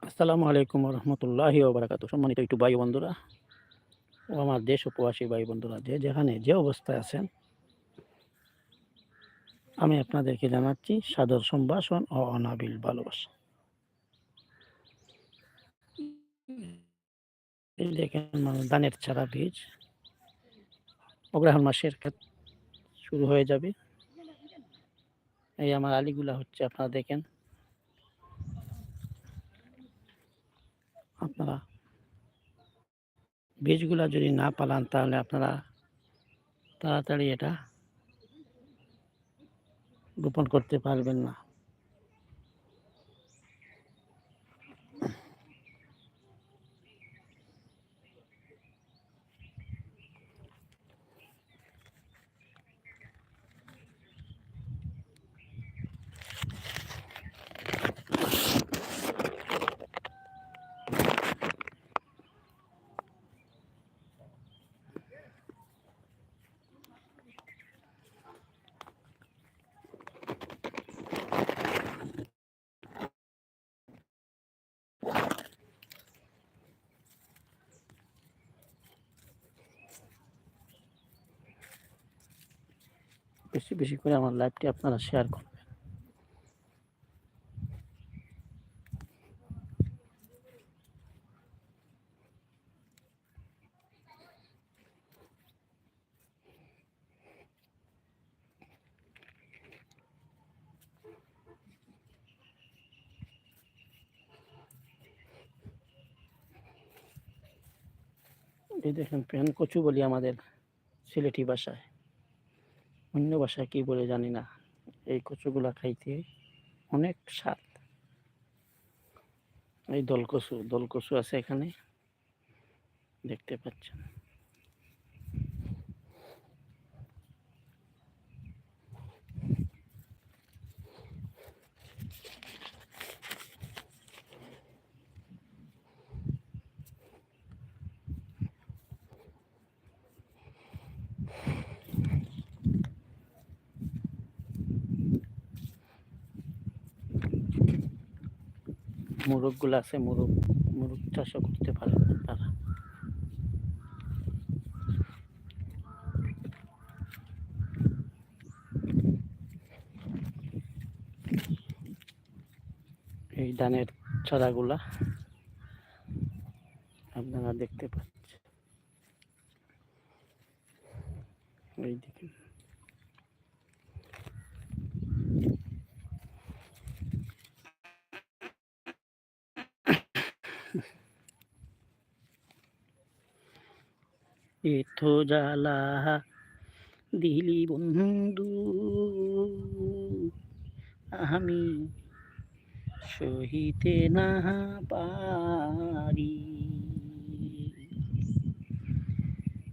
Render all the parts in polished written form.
আসসালামু আলাইকুম রহমতুল্লাহি ওবারাকাতু। সম্মানিত একটু ভাই বন্ধুরা ও আমার দেশ ও প্রবাসী ভাই বন্ধুরা, যে যেখানে যে অবস্থায় আছেন, আমি আপনাদেরকে জানাচ্ছি সাদর সম্ভাষণ ও অনাবিল ভালোবাসা। এই দেখেন ধানের চারা বীজ অগ্রহায়ণ মাসের শুরু হয়ে যাবে। এই আমার আলিগুলা হচ্ছে, আপনারা দেখেন। আপনারা বীজগুলা যদি না পালান তাহলে আপনারা তাড়াতাড়ি এটা রোপণ করতে পারবেন না। বেশি বেশি করে আমার লাইভটি আপনারা শেয়ার করুন। এই দেখেন, প্যান কচু বলি আমাদের সিলেটি ভাষায়, অন্য ভাষায় কি বলে জানি না। এই কচুগুলা খাইতে অনেক স্বাদ। এই দলকচু আছে এখানে, দেখতে পাচ্ছেন। মোরগগুলো আছে, মোরগ চাষও করতে পারেন তারা। এই ধানের চারাগুলা আপনারা দেখতে পাচ্ছেন, এই দেখেন। এতো জ্বালা দিলি বন্ধু আমি সহিতে না পারি,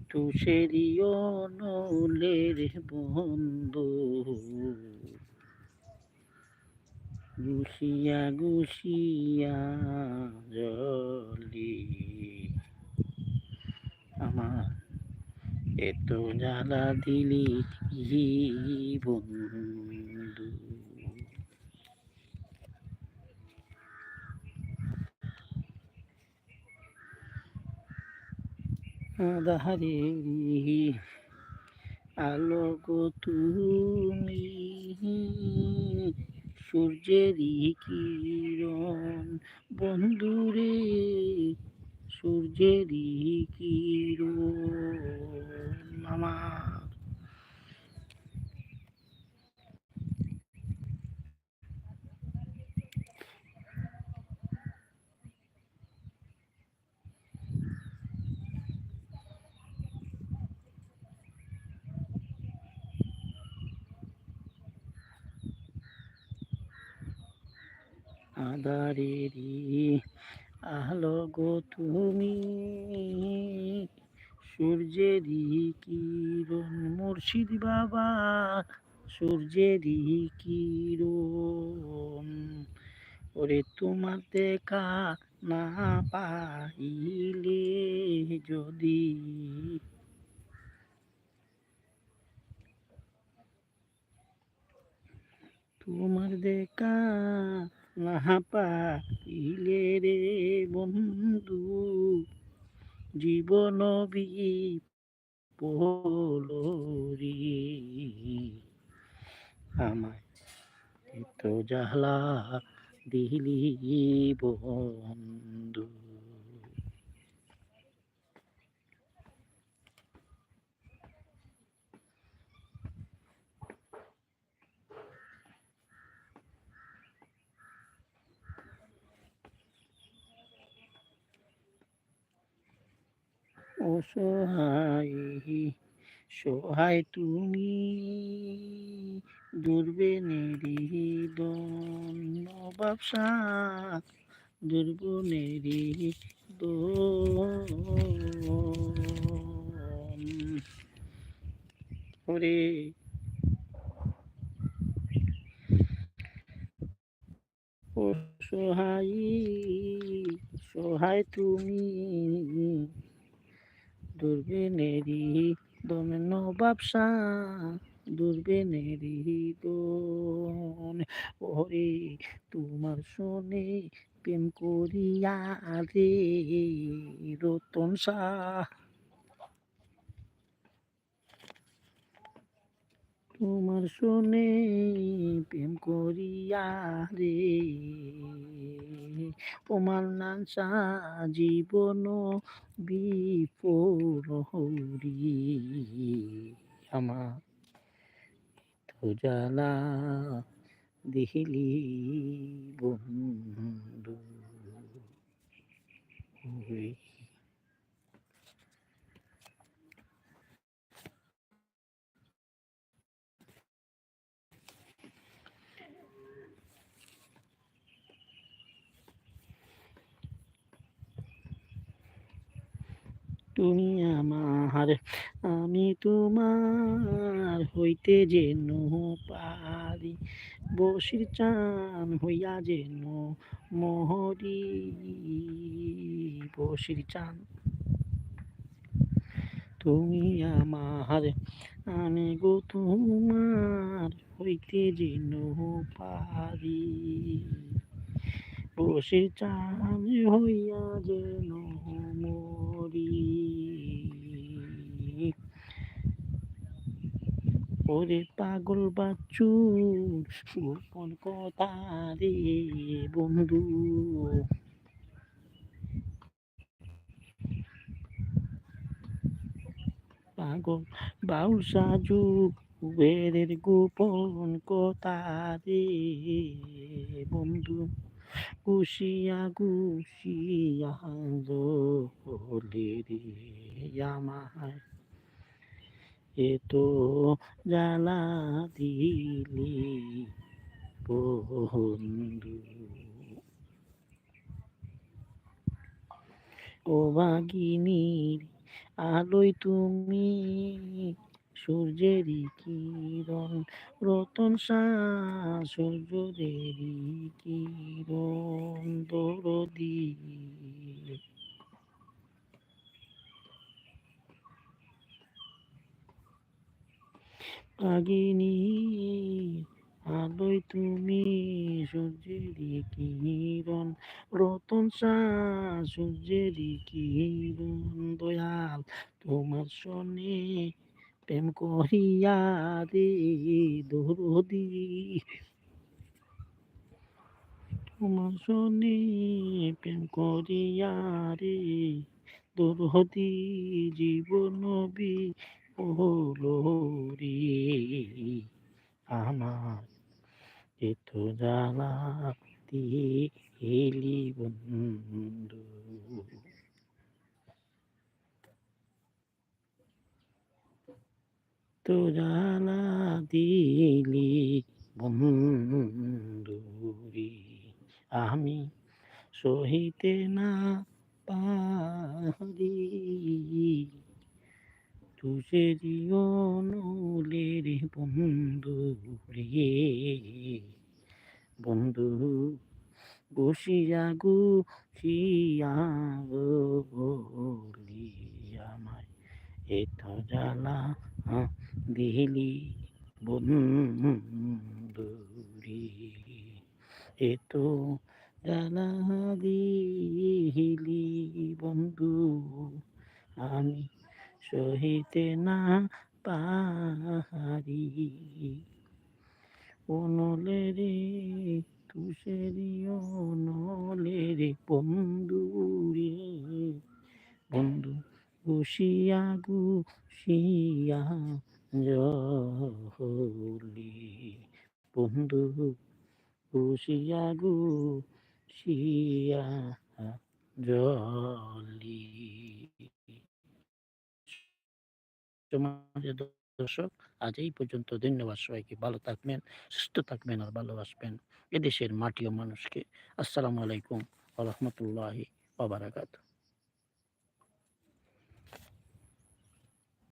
তুষেরি অনলের বন্ধু গুছিয়া গুছিয়া জলে আমার এত জ্বালা দিলি বন্ধু। আধারে আলো গো তুমি, সূর্যেরই কিরণ বন্ধুরে, সূর্যেরই কিরণ আমার। আধারেরই আলো গো তুমি, সূর্যেরই কিরণ মুর্শিদ বাবা, সূর্যেরই কিরণ। ওরে তোমার দেখা না পাইলে যদি, তোমার দেখা না পাইলে রে বন্ধু জীবন বিপলরি আমায় এত জ্বালা দিলি বন্ধু। অসহায় সহায় তুমি দুর্বেনেরি দন্য ব্যবসা দুর্বনেরি ওরে অসহায় সহায় তুমি দুর্বেনেরি দন্য ব্যবসা দুর্বেনেরি দন ওরে তোমার শোনে প্রেম করিয়া রে রতন শাহ তোমার শোনে প্রেম করিয়া রে তোমার নানসা জীবন বিপরহরি আমার তো জ্বালা দিলি বন্ধু। তুমি আমার আমি তোমার হইতে যেন পারি বসির চান হইয়া যেন মোহরি বসির চান তুমি আমার আমি গো তোমার হইতে যেন পারি বসির চান হইয়া যেন মরি ওরে পাগল বাচ্চু গোপন কথা রে বন্ধু পাগল বাউল সাজু কুবেরের গোপন কথা রে বন্ধু গুছিয়া গুছিয়া বলে রে আমায় এতো জ্বালা দিলি বন্ধু। ও বাগিনীর আলোয় তুমি সূর্যেরই কিরণ রতন সূর্যেরই কিরণ দরদি বাগিনী আলোয় তুমি সূর্যেরই কিরণ রতন সূর্যেরই কিরণ দয়াল তোমার সনে প্রেম করিয়া রে দরদি তোমার সনে প্রেম করিয়া রে দরদি জীবন বিপলরি আমার এত জ্বালা দিলি বন্ধু। তো জ্বালা দিলি বন্ধুরি আমি সহিতে না পারি তুষেরি অনুলের বন্ধু রে বন্ধু বসিয়া গুছিয়া বলি আমায় এত জ্বালা দিলি বন্ধু রে এত জ্বালা দিলি বন্ধু আমি সহিতে না পারি, অনলে রে তুষেরি অনলে রে বন্ধু রে বন্ধু গুছিয়া গুছিয়া জলি বন্ধু গুছিয়া গুছিয়া জলি। সমাজের দর্শক, আজ এই পর্যন্ত। ধন্যবাদ সবাইকে। ভালো থাকবেন, সুস্থ থাকবেন আর ভালোবাসবেন এদেশের মাটি ও মানুষকে। আসসালামু আলাইকুম ওয়া রাহমাতুল্লাহি ওয়া বারাকাতুহু।